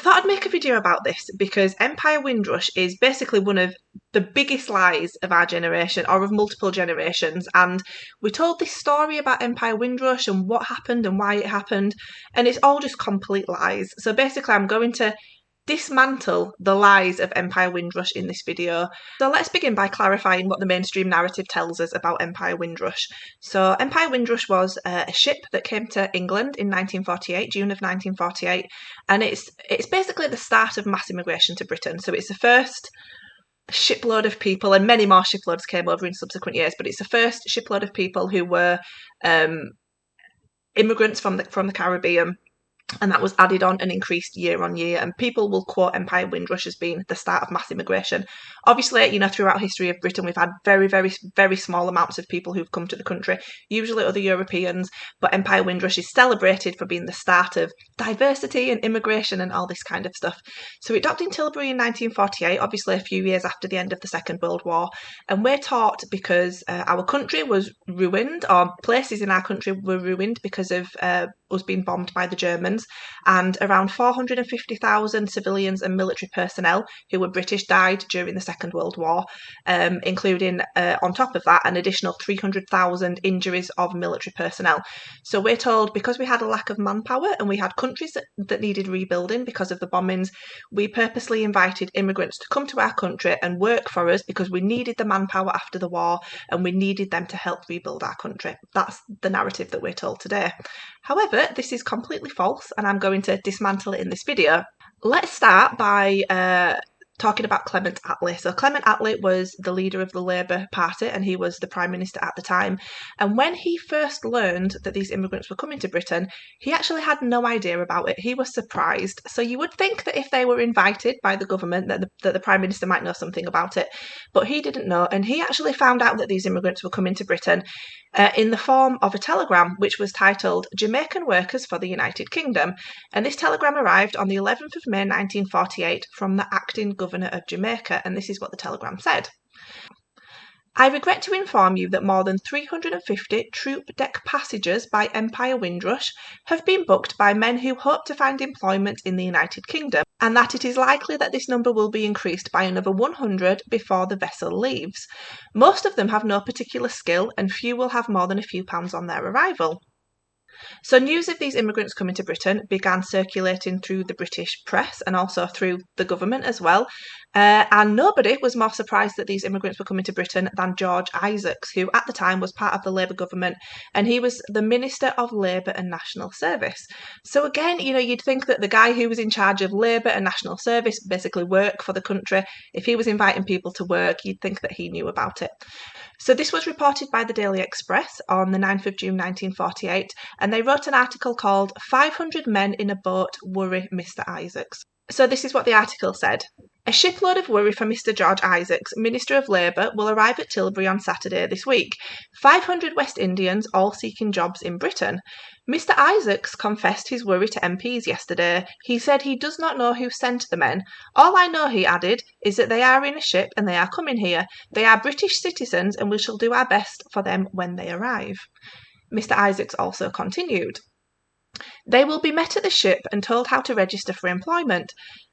thought I'd make a video about this because Empire Windrush is basically one of the biggest lies of our generation, or of multiple generations, and we told this story about Empire Windrush and what happened and why it happened, and it's all just complete lies. So basically I'm going to dismantle the lies of Empire Windrush in this video. So let's begin by clarifying what the mainstream narrative tells us about Empire Windrush. So Empire Windrush was a ship that came to England in 1948, June of 1948, and it's basically the start of mass immigration to Britain. So it's the first shipload of people, and many more shiploads came over in subsequent years, but it's the first shipload of people who were immigrants from the Caribbean. And that was added on and increased year on year. And people will quote Empire Windrush as being the start of mass immigration. Obviously, throughout history of Britain, we've had very, very, very small amounts of people who've come to the country, usually other Europeans. But Empire Windrush is celebrated for being the start of diversity and immigration and all this kind of stuff. So it docked in Tilbury in 1948, obviously a few years after the end of the Second World War. And we're taught because our country was ruined, or places in our country were ruined because of us being bombed by the Germans, and around 450,000 civilians and military personnel who were British died during the Second World War, including, on top of that, an additional 300,000 injuries of military personnel. So we're told because we had a lack of manpower and we had countries that needed rebuilding because of the bombings, we purposely invited immigrants to come to our country and work for us because we needed the manpower after the war and we needed them to help rebuild our country. That's the narrative that we're told today. However, this is completely false, and I'm going to dismantle it in this video. Let's start by talking about Clement Attlee. So Clement Attlee was the leader of the Labour Party, and he was the Prime Minister at the time. And when he first learned that these immigrants were coming to Britain, he actually had no idea about it. He was surprised. So you would think that if they were invited by the government, that the Prime Minister might know something about it. But he didn't know, and he actually found out that these immigrants were coming to Britain in the form of a telegram which was titled Jamaican Workers for the United Kingdom. And this telegram arrived on the 11th of May 1948 from the acting governor of Jamaica, and this is what the telegram said. I regret to inform you that more than 350 troop deck passengers by Empire Windrush have been booked by men who hope to find employment in the United Kingdom, and that it is likely that this number will be increased by another 100 before the vessel leaves. Most of them have no particular skill, and few will have more than a few pounds on their arrival. So news of these immigrants coming to Britain began circulating through the British press and also through the government as well. And nobody was more surprised that these immigrants were coming to Britain than George Isaacs, who at the time was part of the Labour government, and he was the Minister of Labour and National Service. So again, you'd think that the guy who was in charge of Labour and National Service, basically work for the country, if he was inviting people to work, you'd think that he knew about it. So this was reported by the Daily Express on the 9th of June 1948, and they wrote an article called 500 Men in a Boat Worry Mr. Isaacs. So this is what the article said. A shipload of worry for Mr. George Isaacs, Minister of Labour, will arrive at Tilbury on Saturday this week. 500 West Indians, all seeking jobs in Britain. Mr. Isaacs confessed his worry to MPs yesterday. He said he does not know who sent the men. All I know, he added, is that they are in a ship and they are coming here. They are British citizens and we shall do our best for them when they arrive. Mr. Isaacs also continued. They will be met at the ship and told how to register for employment.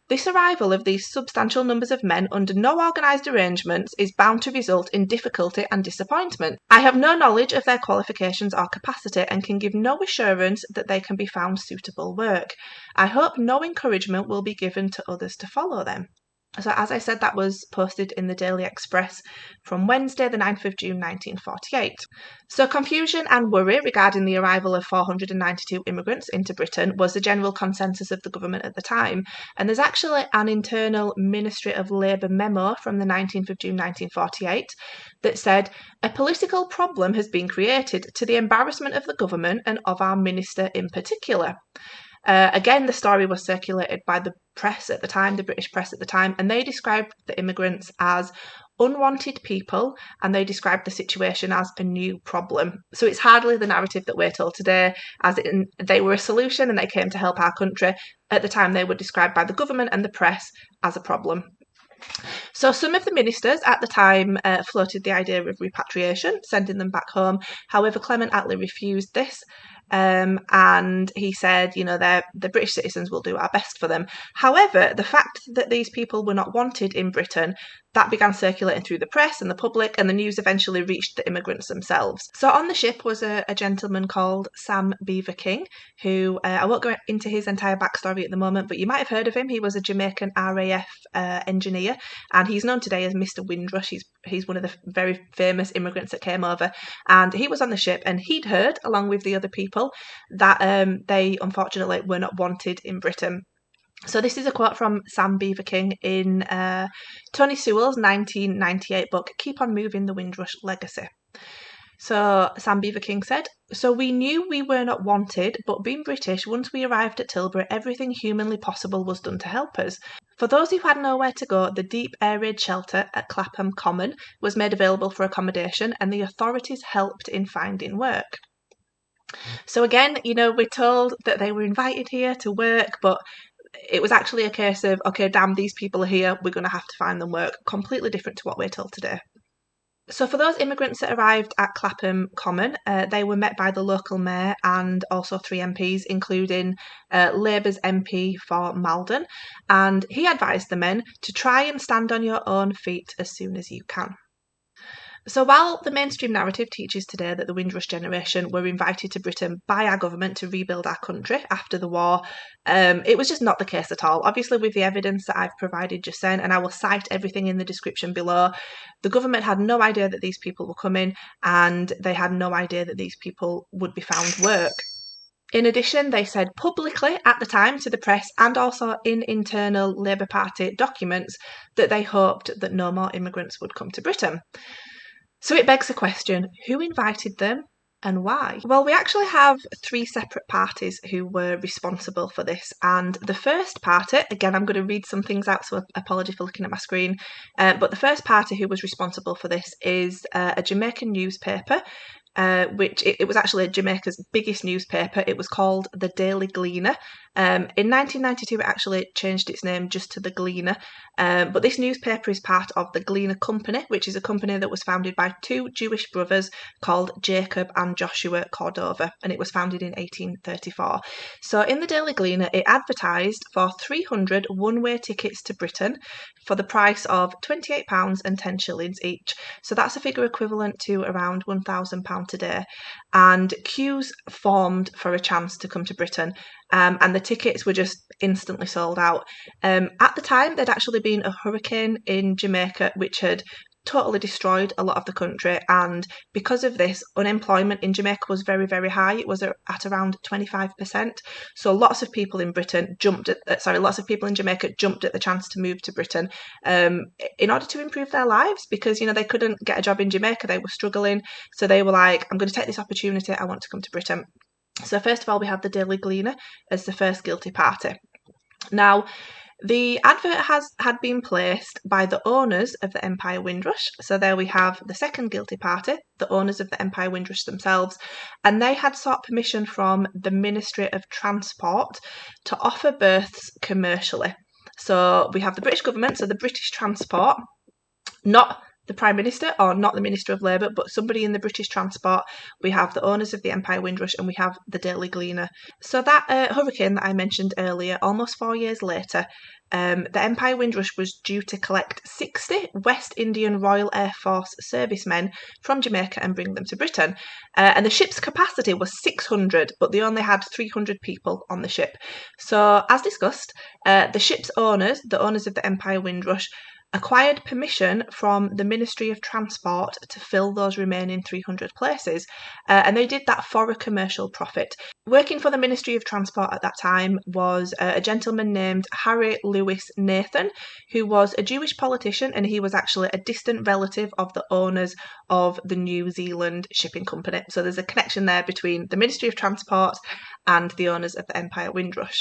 This arrival of these substantial numbers of men under no organised arrangements is bound to result in difficulty and disappointment. I have no knowledge of their qualifications or capacity and can give no assurance that they can be found suitable work. I hope no encouragement will be given to others to follow them. So as I said, that was posted in the Daily Express from Wednesday, the 9th of June 1948. So confusion and worry regarding the arrival of 492 immigrants into Britain was the general consensus of the government at the time. And there's actually an internal Ministry of Labour memo from the 19th of June 1948 that said, a political problem has been created to the embarrassment of the government and of our minister in particular. Again, the story was circulated by the press at the time, the British press at the time, and they described the immigrants as unwanted people, and they described the situation as a new problem. So it's hardly the narrative that we're told today, as in they were a solution and they came to help our country. At the time, they were described by the government and the press as a problem. So some of the ministers at the time floated the idea of repatriation, sending them back home. However, Clement Attlee refused this. and he said, the British citizens will do our best for them. However, the fact that these people were not wanted in Britain, that began circulating through the press and the public, and the news eventually reached the immigrants themselves. So on the ship was a gentleman called Sam Beaver King, who I won't go into his entire backstory at the moment, but you might have heard of him. He was a Jamaican RAF engineer, and he's known today as Mr. Windrush. He's one of the very famous immigrants that came over, and he was on the ship, and he'd heard, along with the other people, that they unfortunately were not wanted in Britain. So this is a quote from Sam Beaver King in Tony Sewell's 1998 book, Keep on Moving, the Windrush Legacy. So Sam Beaver King said, "So we knew we were not wanted, but being British, once we arrived at Tilbury, everything humanly possible was done to help us. For those who had nowhere to go, the deep air-raid shelter at Clapham Common was made available for accommodation, and the authorities helped in finding work." So again, we're told that they were invited here to work, but it was actually a case of, okay, damn, these people are here, we're going to have to find them work. Completely different to what we're told today. So for those immigrants that arrived at Clapham Common, they were met by the local mayor and also 3 MPs, including Labour's MP for Malden, and he advised the men to try and stand on your own feet as soon as you can. So while the mainstream narrative teaches today that the Windrush generation were invited to Britain by our government to rebuild our country after the war, it was just not the case at all. Obviously, with the evidence that I've provided just then, and I will cite everything in the description below, the government had no idea that these people were coming, and they had no idea that these people would be found work. In addition, they said publicly at the time to the press and also in internal Labour Party documents that they hoped that no more immigrants would come to Britain. So it begs the question, who invited them and why? Well, we actually have 3 separate parties who were responsible for this. And the first party, again, I'm going to read some things out, so apology for looking at my screen. But the first party who was responsible for this is a Jamaican newspaper, which it was actually Jamaica's biggest newspaper. It was called the Daily Gleaner. In 1992, it actually changed its name just to the Gleaner. But this newspaper is part of the Gleaner Company, which is a company that was founded by 2 Jewish brothers called Jacob and Joshua Cordova, and it was founded in 1834. So in the Daily Gleaner, it advertised for 300 one-way tickets to Britain for the price of £28 and 10 shillings each. So that's a figure equivalent to around £1,000 today. And queues formed for a chance to come to Britain. And the tickets were just instantly sold out. At the time, there'd actually been a hurricane in Jamaica, which had totally destroyed a lot of the country, and because of this, unemployment in Jamaica was very, very high. It was at around 25%. So lots of people in Jamaica jumped at the chance to move to Britain in order to improve their lives, because they couldn't get a job in Jamaica, they were struggling. So they were like, I'm going to take this opportunity, I want to come to Britain. So first of all, we have the Daily Gleaner as the first guilty party. Now, the advert had been placed by the owners of the Empire Windrush. So there we have the second guilty party, the owners of the Empire Windrush themselves, and they had sought permission from the Ministry of Transport to offer berths commercially. So we have the British government, so the British Transport, not the Prime Minister or not the Minister of Labour, but somebody in the British Transport. We have the owners of the Empire Windrush, and we have the Daily Gleaner. So that hurricane that I mentioned earlier, almost 4 years later, the Empire Windrush was due to collect 60 West Indian Royal Air Force servicemen from Jamaica and bring them to Britain. And the ship's capacity was 600, but they only had 300 people on the ship. So as discussed, the ship's owners, the owners of the Empire Windrush, acquired permission from the Ministry of Transport to fill those remaining 300 places, and they did that for a commercial profit. Working for the Ministry of Transport at that time was a gentleman named Harry Lewis Nathan, who was a Jewish politician, and he was actually a distant relative of the owners of the New Zealand Shipping Company. So there's a connection there between the Ministry of Transport and the owners of the Empire Windrush.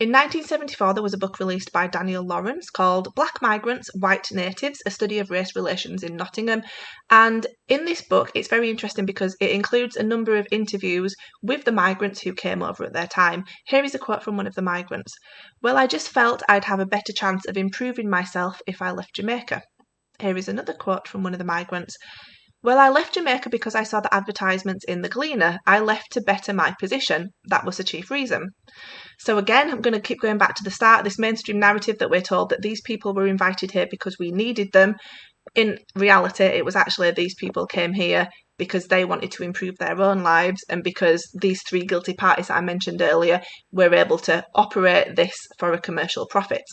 In 1974, there was a book released by Daniel Lawrence called Black Migrants, White Natives, A Study of Race Relations in Nottingham. And in this book, it's very interesting because it includes a number of interviews with the migrants who came over at their time. Here is a quote from one of the migrants. "Well, I just felt I'd have a better chance of improving myself if I left Jamaica." Here is another quote from one of the migrants. Well, I left Jamaica because I saw the advertisements in the Gleaner. I left to better my position. That was the chief reason. So again, I'm going to keep going back to the start, this mainstream narrative that we're told that these people were invited here because we needed them. In reality, it was actually these people came here because they wanted to improve their own lives, and because these three guilty parties that I mentioned earlier were able to operate this for a commercial profit.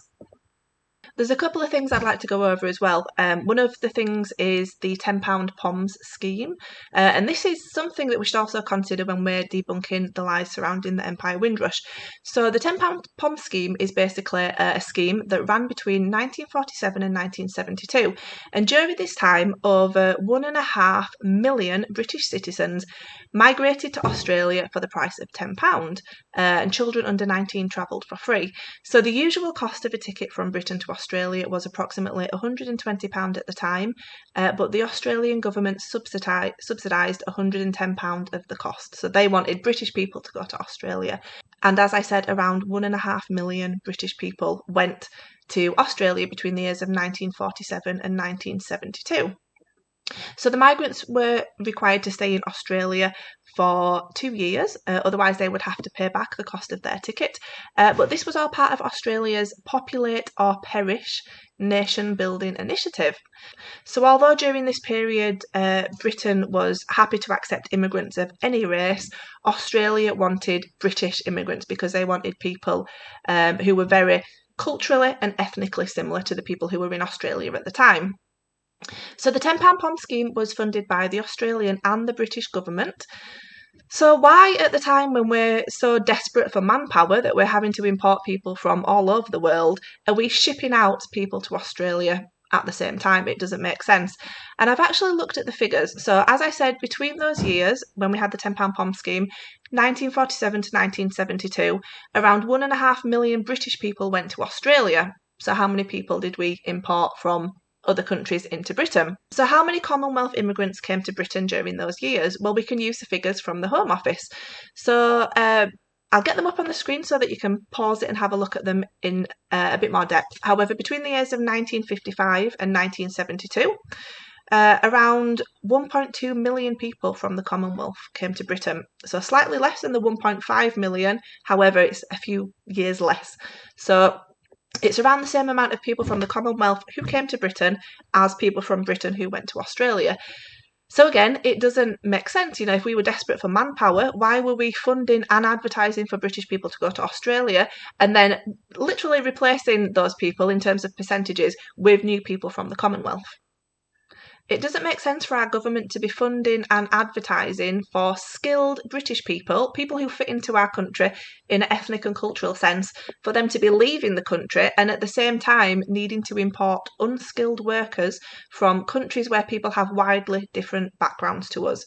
There's a couple of things I'd like to go over as well. One of the things is the £10 Poms scheme, and this is something that we should also consider when we're debunking the lies surrounding the Empire Windrush. So the £10 Poms scheme is basically a scheme that ran between 1947 and 1972, and during this time over 1.5 million British citizens migrated to Australia for the price of £10, and children under 19 travelled for free. So the usual cost of a ticket from Britain to Australia was approximately £120 at the time, but the Australian government subsidised £110 of the cost. So they wanted British people to go to Australia. And as I said, around 1.5 million British people went to Australia between the years of 1947 and 1972. So the migrants were required to stay in Australia for 2 years, otherwise they would have to pay back the cost of their ticket. But this was all part of Australia's Populate or Perish nation building initiative. So although during this period Britain was happy to accept immigrants of any race, Australia wanted British immigrants because they wanted people who were very culturally and ethnically similar to the people who were in Australia at the time. So the £10 Pom scheme was funded by the Australian and the British government. So why, at the time when we're so desperate for manpower that we're having to import people from all over the world, are we shipping out people to Australia at the same time? It doesn't make sense. And I've actually looked at the figures. So as I said, between those years when we had the £10 Pom scheme, 1947 to 1972, around 1.5 million British people went to Australia. So how many people did we import from other countries into Britain? So how many Commonwealth immigrants came to Britain during those years? Well, we can use the figures from the Home Office. So I'll get them up on the screen so that you can pause it and have a look at them in a bit more depth. However, between the years of 1955 and 1972, around 1.2 million people from the Commonwealth came to Britain. So slightly less than the 1.5 million, however, it's a few years less. So it's around the same amount of people from the Commonwealth who came to Britain as people from Britain who went to Australia. So again, it doesn't make sense. If we were desperate for manpower, why were we funding and advertising for British people to go to Australia and then literally replacing those people in terms of percentages with new people from the Commonwealth? It doesn't make sense for our government to be funding and advertising for skilled British people, people who fit into our country in an ethnic and cultural sense, for them to be leaving the country and at the same time needing to import unskilled workers from countries where people have widely different backgrounds to us.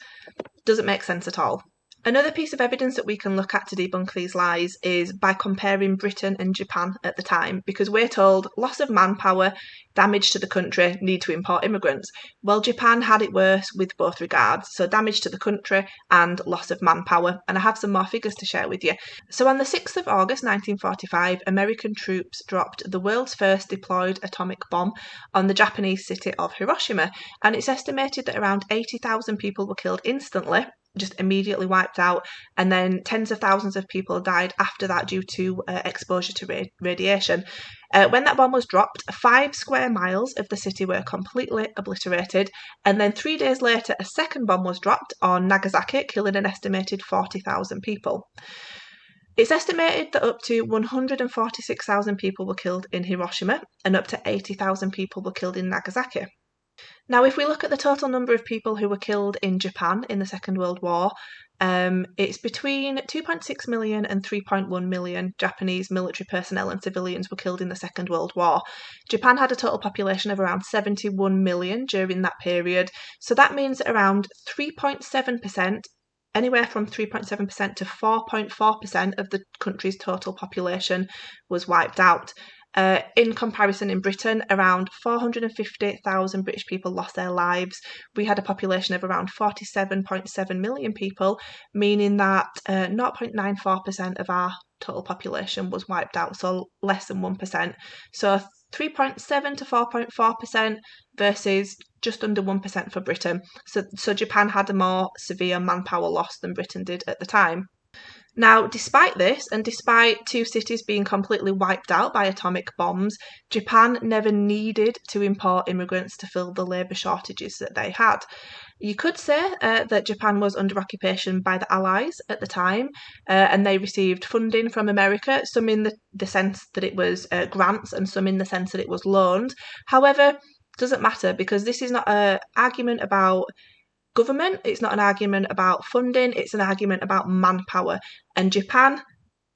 Doesn't make sense at all. Another piece of evidence that we can look at to debunk these lies is by comparing Britain and Japan at the time, because we're told loss of manpower, damage to the country, need to import immigrants. Well, Japan had it worse with both regards, so damage to the country and loss of manpower, and I have some more figures to share with you. So on the 6th of August 1945, American troops dropped the world's first deployed atomic bomb on the Japanese city of Hiroshima, and it's estimated that around 80,000 people were killed instantly, just immediately wiped out, and then tens of thousands of people died after that due to exposure to radiation. When that bomb was dropped, 5 square miles of the city were completely obliterated, and then 3 days later a second bomb was dropped on Nagasaki, killing an estimated 40,000 people. It's estimated that up to 146,000 people were killed in Hiroshima and up to 80,000 people were killed in Nagasaki. Now, if we look at the total number of people who were killed in Japan in the Second World War, it's between 2.6 million and 3.1 million Japanese military personnel and civilians were killed in the Second World War. Japan had a total population of around 71 million during that period, so that means that around 3.7%, anywhere from 3.7% to 4.4% of the country's total population was wiped out. In comparison, in Britain, around 450,000 British people lost their lives. We had a population of around 47.7 million people, meaning that 0.94% of our total population was wiped out, so less than 1%. So 3.7 to 4.4% versus just under 1% for Britain. So Japan had a more severe manpower loss than Britain did at the time. Now, despite this, and despite two cities being completely wiped out by atomic bombs, Japan never needed to import immigrants to fill the labour shortages that they had. You could say that Japan was under occupation by the Allies at the time, and they received funding from America, some in the sense that it was grants and some in the sense that it was loaned. However, it doesn't matter because this is not an argument about government, it's not an argument about funding, it's an argument about manpower. And Japan,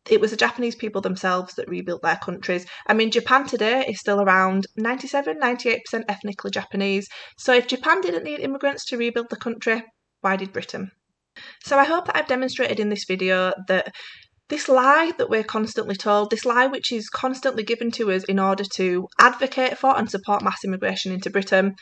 it was the Japanese people themselves that rebuilt their countries. I mean, Japan today is still around 97, 98% ethnically Japanese. So if Japan didn't need immigrants to rebuild the country, why did Britain? So I hope that I've demonstrated in this video that this lie that we're constantly told, this lie which is constantly given to us in order to advocate for and support mass immigration into Britain,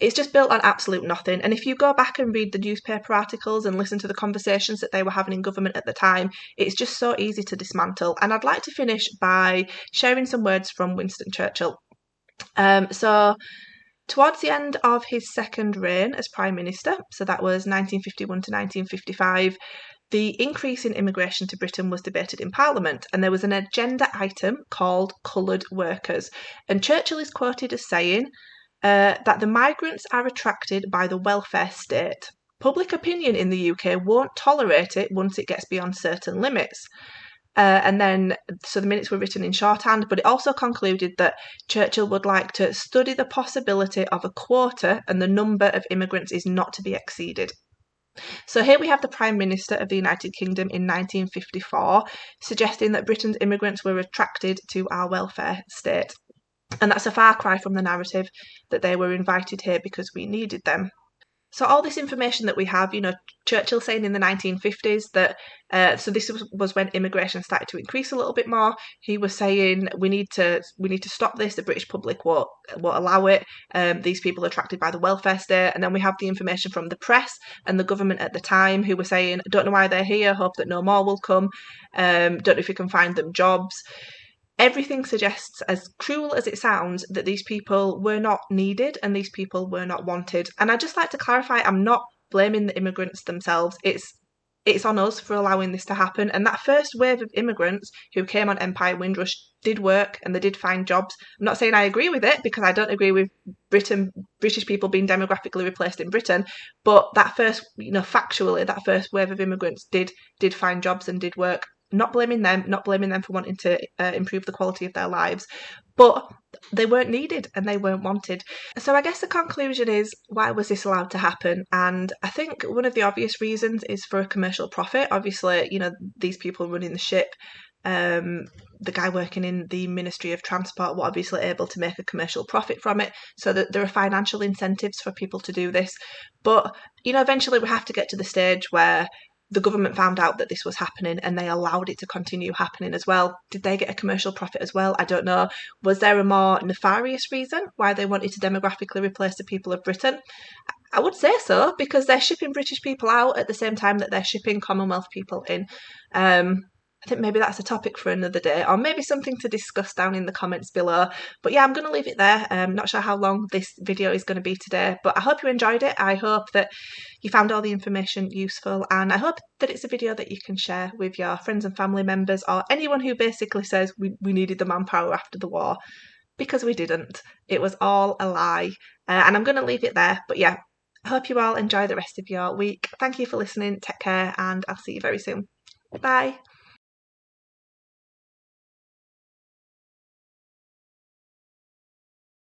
it's just built on absolute nothing. And if you go back and read the newspaper articles and listen to the conversations that they were having in government at the time, it's just so easy to dismantle. And I'd like to finish by sharing some words from Winston Churchill. So towards the end of his second reign as Prime Minister, so that was 1951 to 1955, the increase in immigration to Britain was debated in Parliament, and there was an agenda item called coloured workers. And Churchill is quoted as saying, that the migrants are attracted by the welfare state. Public opinion in the UK won't tolerate it once it gets beyond certain limits. So the minutes were written in shorthand, but it also concluded that Churchill would like to study the possibility of a quota and the number of immigrants is not to be exceeded. So here we have the Prime Minister of the United Kingdom in 1954 suggesting that Britain's immigrants were attracted to our welfare state. And that's a far cry from the narrative that they were invited here because we needed them. So all this information that we have, Churchill saying in the 1950s that, so this was when immigration started to increase a little bit more. He was saying we need to stop this. The British public won't allow it. These people are attracted by the welfare state. And then we have the information from the press and the government at the time who were saying, don't know why they're here. Hope that no more will come. Don't know if we can find them jobs. Everything suggests, as cruel as it sounds, that these people were not needed and these people were not wanted. And I'd just like to clarify, I'm not blaming the immigrants themselves. It's on us for allowing this to happen. And that first wave of immigrants who came on Empire Windrush did work and they did find jobs. I'm not saying I agree with it because I don't agree with British people being demographically replaced in Britain. But that first, factually, that first wave of immigrants did find jobs and did work. Not blaming them for wanting to improve the quality of their lives, but they weren't needed and they weren't wanted. So I guess the conclusion is, why was this allowed to happen? And I think one of the obvious reasons is for a commercial profit. Obviously, these people running the ship, the guy working in the Ministry of Transport were obviously able to make a commercial profit from it, so that there are financial incentives for people to do this. But, eventually we have to get to the stage where the government found out that this was happening and they allowed it to continue happening as well. Did they get a commercial profit as well? I don't know. Was there a more nefarious reason why they wanted to demographically replace the people of Britain? I would say so, because they're shipping British people out at the same time that they're shipping Commonwealth people in. I think maybe that's a topic for another day, or maybe something to discuss down in the comments below. But yeah, I'm going to leave it there. I'm not sure how long this video is going to be today, but I hope you enjoyed it. I hope that you found all the information useful, and I hope that it's a video that you can share with your friends and family members, or anyone who basically says we needed the manpower after the war, because we didn't. It was all a lie. And I'm going to leave it there. But yeah, I hope you all enjoy the rest of your week. Thank you for listening. Take care, and I'll see you very soon. Bye.